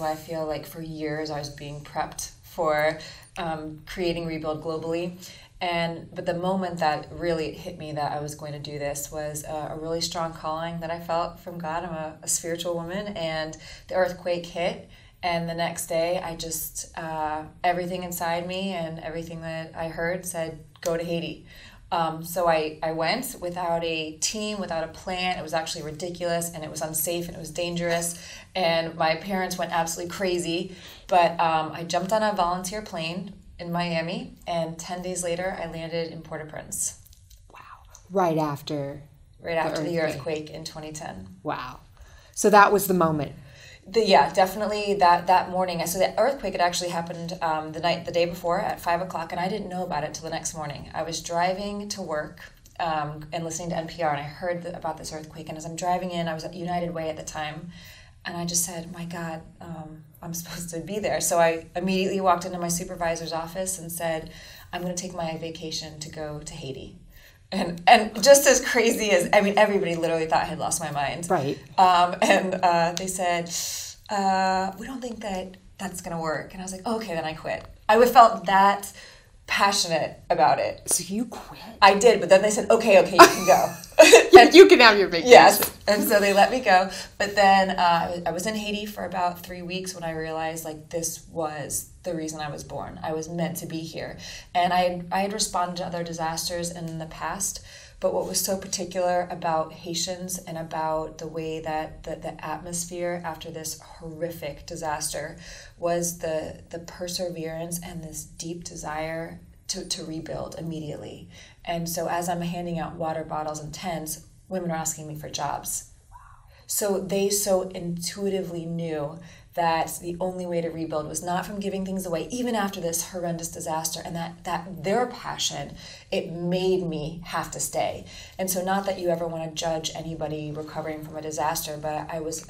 I feel like for years I was being prepped for creating Rebuild globally. But the moment that really hit me that I was going to do this was a really strong calling that I felt from God. I'm a spiritual woman, and the earthquake hit. And the next day, I just, everything inside me and everything that I heard said, go to Haiti. So I went without a team, without a plan. It was actually ridiculous, and it was unsafe, and it was dangerous. And my parents went absolutely crazy. But I jumped on a volunteer plane in Miami, and 10 days later, I landed in Port-au-Prince. Wow. Right after the earthquake in 2010. Wow. So that was the moment. Definitely that morning. So the earthquake had actually happened the day before at 5 o'clock, and I didn't know about it till the next morning. I was driving to work and listening to NPR, and I heard about this earthquake. And as I'm driving in, I was at United Way at the time, and I just said, my God, I'm supposed to be there. So I immediately walked into my supervisor's office and said, I'm going to take my vacation to go to Haiti. And just as crazy as, everybody literally thought I had lost my mind. Right. They said, we don't think that's going to work. And I was like, okay, then I quit. I felt that passionate about it. So you quit? I did, but then they said, okay, you can go. You can have your vacation. Yes. And so they let me go. But then I was in Haiti for about 3 weeks when I realized, this was the reason I was born. I was meant to be here. And I had responded to other disasters in the past, but what was so particular about Haitians and about the way that the atmosphere after this horrific disaster was the perseverance and this deep desire to rebuild immediately. And so as I'm handing out water bottles and tents, women are asking me for jobs. Wow. So they so intuitively knew that the only way to rebuild was not from giving things away, even after this horrendous disaster, and that their passion, it made me have to stay. And so not that you ever want to judge anybody recovering from a disaster, but I was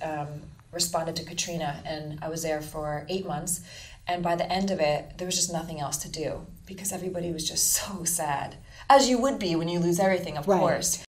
responded to Katrina, and I was there for 8 months. And by the end of it, there was just nothing else to do because everybody was just so sad, as you would be when you lose everything, of course.